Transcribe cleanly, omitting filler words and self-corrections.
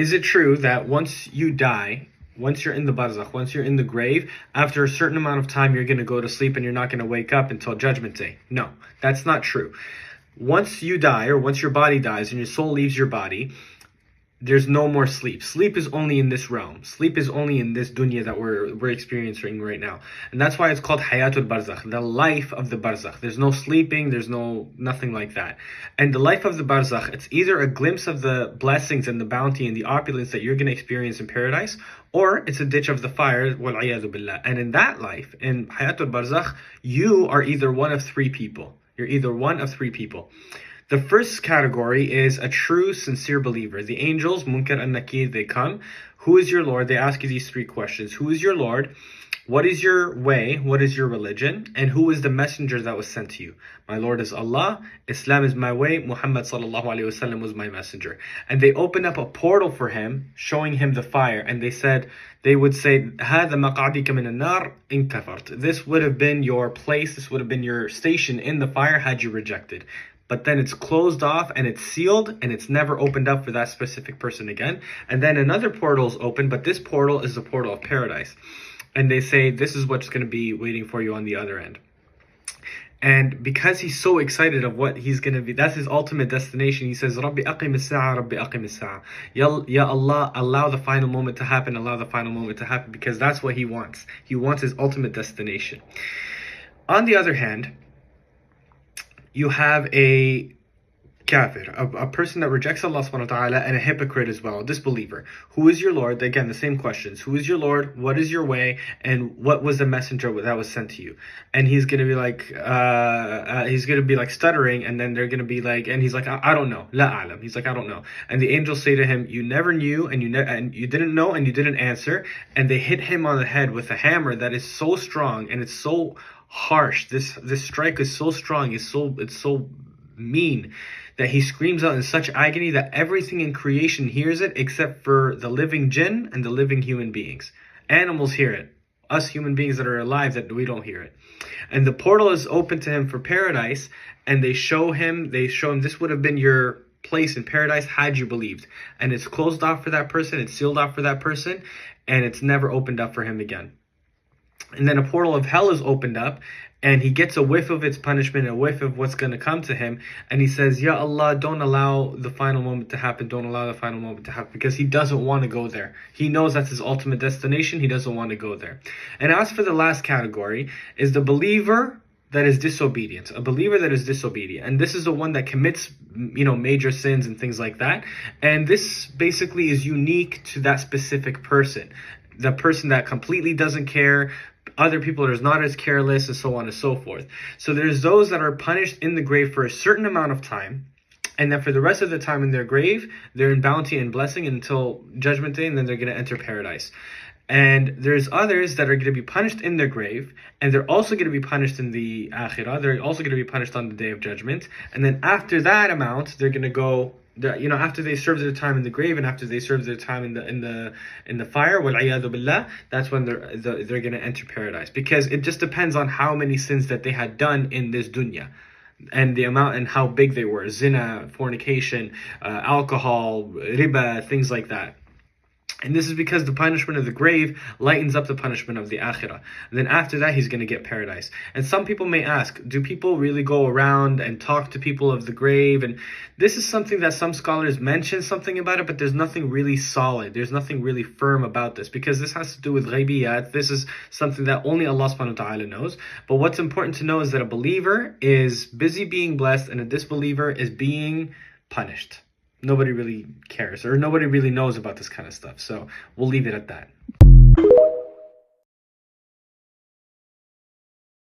Is it true that once you die, once you're in the barzakh, once you're in the grave, after a certain amount of time, you're going to go to sleep and you're not going to wake up until Judgment Day? No, that's not true. Once you die, or once your body dies and your soul leaves your body, there's no more sleep. Sleep is only in this realm. Sleep is only in this dunya that we're experiencing right now. And that's why it's called Hayatul Barzakh, the life of the Barzakh. There's no sleeping, there's nothing like that. And the life of the Barzakh, it's either a glimpse of the blessings and the bounty and the opulence that you're going to experience in paradise, or it's a ditch of the fire, wal-'iyadhu billah. And in that life, in Hayatul Barzakh, you are either one of three people. You're either one of three people. The first category is a true, sincere believer. The angels, Munkar and Nakir, they come. Who is your Lord? They ask you these three questions. Who is your Lord? What is your way? What is your religion? And who is the messenger that was sent to you? My Lord is Allah. Islam is my way. Muhammad sallallahu alaihi wasallam was my messenger. And they opened up a portal for him, showing him the fire. And they would say, هذا مقعدك من النار إن كفرت. This would have been your place. This would have been your station in the fire had you rejected. But then it's closed off and it's sealed and it's never opened up for that specific person again. And then another portal is open, but this portal is the portal of paradise. And they say, this is what's going to be waiting for you on the other end. And because he's so excited of what he's going to be, that's his ultimate destination. He says, Rabbi aqim as-sa'a, Rabbi aqim as-sa'a. Ya Allah, allow the final moment to happen, allow the final moment to happen, because that's what he wants. He wants his ultimate destination. On the other hand, you have a kafir, a person that rejects Allah subhanahu wa ta'ala, and a hypocrite as well, a disbeliever. Who is your Lord? Again, the same questions. Who is your Lord? What is your way? And what was the messenger that was sent to you? And he's going to be like, stuttering, and then they're going to be like, and he's like, I don't know. La a'lam. He's like, I don't know. And the angels say to him, you never knew, and you didn't know, and you didn't answer. And they hit him on the head with a hammer that is so strong, and it's so harsh. This strike is so strong, it's so mean, that he screams out in such agony that everything in creation hears it except for the living jinn and the living human beings. Animals hear it. Us human beings that are alive, that we don't hear it. And the portal is open to him for paradise, and they show him this would have been your place in paradise had you believed. And it's closed off for that person, it's sealed off for that person, and it's never opened up for him again. And then a portal of hell is opened up, and he gets a whiff of its punishment, a whiff of what's going to come to him. And he says, Ya Allah, don't allow the final moment to happen. Don't allow the final moment to happen. Because he doesn't want to go there. He knows that's his ultimate destination. He doesn't want to go there. And as for the last category, is the believer that is disobedient. A believer that is disobedient. And this is the one that commits, major sins and things like that. And this basically is unique to that specific person. The person that completely doesn't care, other people are not as careless, and so on and so forth. So there's those that are punished in the grave for a certain amount of time, and then for the rest of the time in their grave, they're in bounty and blessing until Judgment Day, and then they're going to enter paradise. And there's others that are going to be punished in their grave, and they're also going to be punished in the akhirah. They're also going to be punished on the Day of Judgment. And then after that amount, they're going to go, after they serve their time in the grave and after they serve their time in the fire, wal-'iyadhu billah, that's when they're going to enter paradise. Because it just depends on how many sins that they had done in this dunya, and the amount and how big they were: zina, fornication, alcohol, riba, things like that. And this is because the punishment of the grave lightens up the punishment of the akhirah. And then after that, he's going to get paradise. And some people may ask, do people really go around and talk to people of the grave? And this is something that some scholars mention something about it, but there's nothing really solid. There's nothing really firm about this, because this has to do with ghaibiyat. This is something that only Allah subhanahu wa ta'ala knows. But what's important to know is that a believer is busy being blessed, and a disbeliever is being punished. Nobody really cares, or nobody really knows about this kind of stuff. So we'll leave it at that.